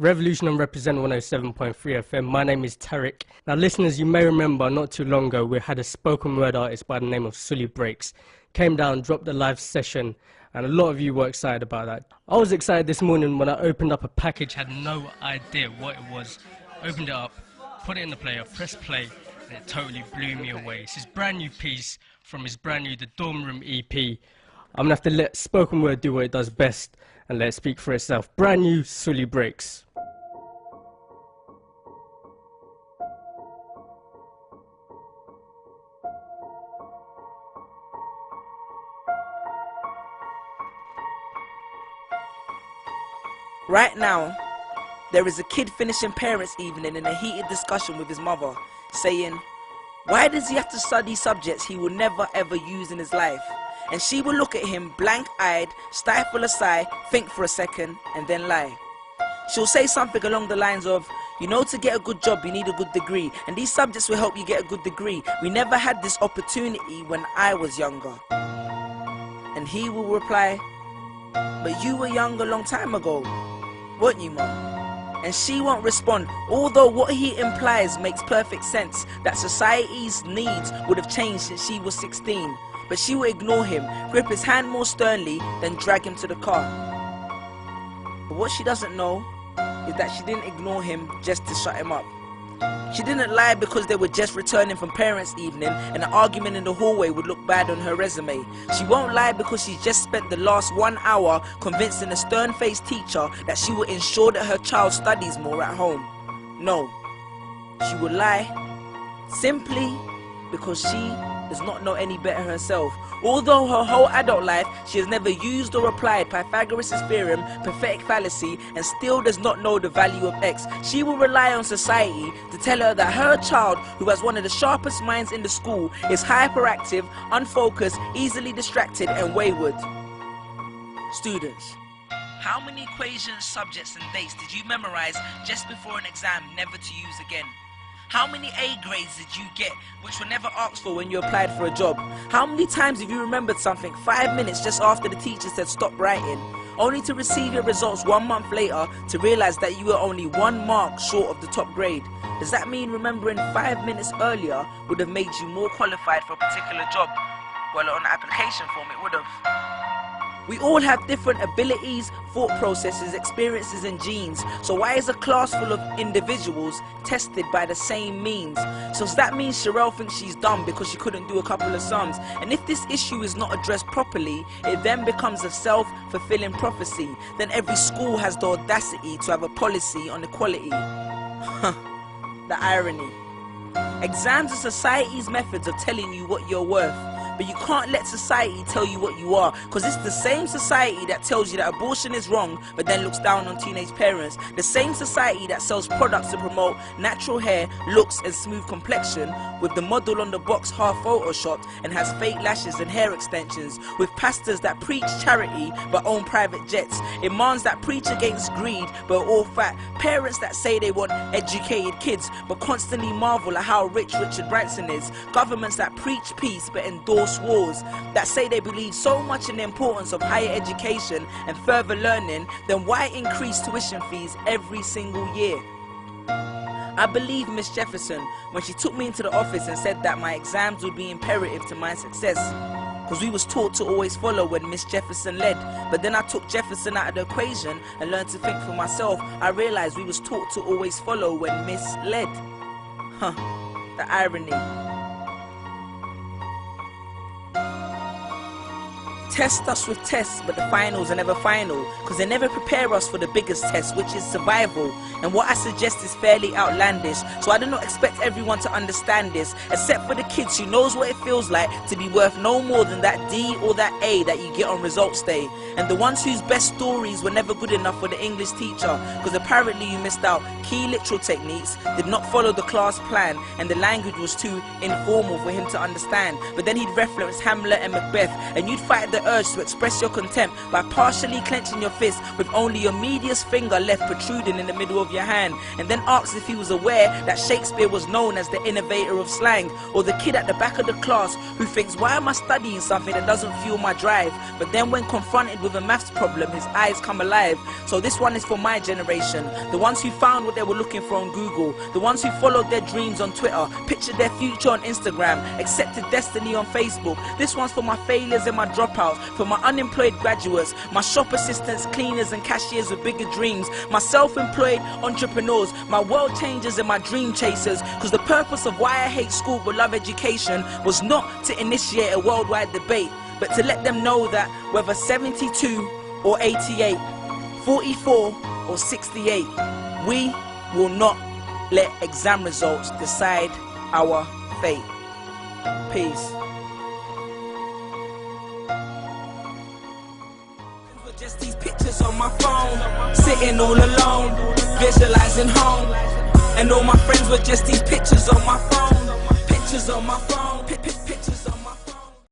Revolution and Represent 107.3 FM. My name is Tariq. Now, listeners, you may remember not too long ago we had a spoken word artist by the name of Sully Breaks. Came down, dropped a live session, and a lot of you were excited about that. I was excited this morning when I opened up a package, had no idea what it was. Opened it up, put it in the player, pressed play, and it totally blew me away. It's his brand new piece from his brand new The Dorm Room EP. I'm gonna have to let spoken word do what it does best and let it speak for itself. Brand new Sully Breaks. Right now, there is a kid finishing parents' evening in a heated discussion with his mother, saying, why does he have to study subjects he will never ever use in his life? And she will look at him blank-eyed, stifle a sigh, think for a second, and then lie. She'll say something along the lines of, you know, to get a good job you need a good degree, and these subjects will help you get a good degree. We never had this opportunity when I was younger. And he will reply, but you were young a long time ago, weren't you, Mum? And she won't respond, although what he implies makes perfect sense, that society's needs would have changed since she was 16. But she will ignore him, grip his hand more sternly, then drag him to the car. But what she doesn't know is that she didn't ignore him just to shut him up. She didn't lie because they were just returning from parents' evening and an argument in the hallway would look bad on her resume. She won't lie because she just spent the last 1 hour convincing a stern-faced teacher that she will ensure that her child studies more at home. No, she will lie simply because she does not know any better herself. Although her whole adult life she has never used or applied Pythagoras' theorem, pathetic fallacy, and still does not know the value of x, she will rely on society to tell her that her child, who has one of the sharpest minds in the school, is hyperactive, unfocused, easily distracted, and wayward. Students, how many equations, subjects, and dates did you memorize just before an exam never to use again? How many A grades did you get which were never asked for when you applied for a job? How many times have you remembered something 5 minutes just after the teacher said stop writing, only to receive your results 1 month later to realize that you were only 1 mark short of the top grade? Does that mean remembering 5 minutes earlier would have made you more qualified for a particular job? Well, on the application form it would have. We all have different abilities, thought processes, experiences and genes. So why is a class full of individuals tested by the same means? So does that mean Sherelle thinks she's dumb because she couldn't do a couple of sums? And if this issue is not addressed properly, it then becomes a self-fulfilling prophecy. Then every school has the audacity to have a policy on equality. The irony. Exams are society's methods of telling you what you're worth. But you can't let society tell you what you are, because it's the same society that tells you that abortion is wrong but then looks down on teenage parents. The same society that sells products to promote natural hair, looks and smooth complexion, with the model on the box half photoshopped and has fake lashes and hair extensions, with pastors that preach charity but own private jets, imams that preach against greed but are all fat, parents that say they want educated kids but constantly marvel at how rich Richard Branson is, governments that preach peace but endorse wars, that say they believe so much in the importance of higher education and further learning, then why increase tuition fees every single year? I believe Miss Jefferson when she took me into the office and said that my exams would be imperative to my success, because we was taught to always follow when Miss Jefferson led. But then I took Jefferson out of the equation and learned to think for myself. I realized we was taught to always follow when Miss led. The irony. Test us with tests, but the finals are never final, because they never prepare us for the biggest test, which is survival. And what I suggest is fairly outlandish, so I do not expect everyone to understand this, except for the kids who knows what it feels like to be worth no more than that D or that A that you get on results day, and the ones whose best stories were never good enough for the English teacher, because apparently you missed out key literal techniques, did not follow the class plan, and the language was too informal for him to understand. But then he'd reference Hamlet and Macbeth, and you'd fight the urge to express your contempt by partially clenching your fist with only your medius finger left protruding in the middle of your hand, and then asks if he was aware that Shakespeare was known as the innovator of slang, or the kid at the back of the class who thinks, why am I studying something that doesn't fuel my drive? But then when confronted with a maths problem, his eyes come alive. So this one is for my generation, the ones who found what they were looking for on Google, the ones who followed their dreams on Twitter, pictured their future on Instagram, accepted destiny on Facebook. This one's for my failures and my dropouts, for my unemployed graduates, my shop assistants, cleaners and cashiers with bigger dreams, my self-employed entrepreneurs, my world changers and my dream chasers. Because the purpose of why I hate school but love education was not to initiate a worldwide debate, but to let them know that whether 72 or 88, 44 or 68, we will not let exam results decide our fate. Peace. Just these pictures on my phone, sitting all alone, visualizing home. And all my friends were just these pictures on my phone, pictures on my phone.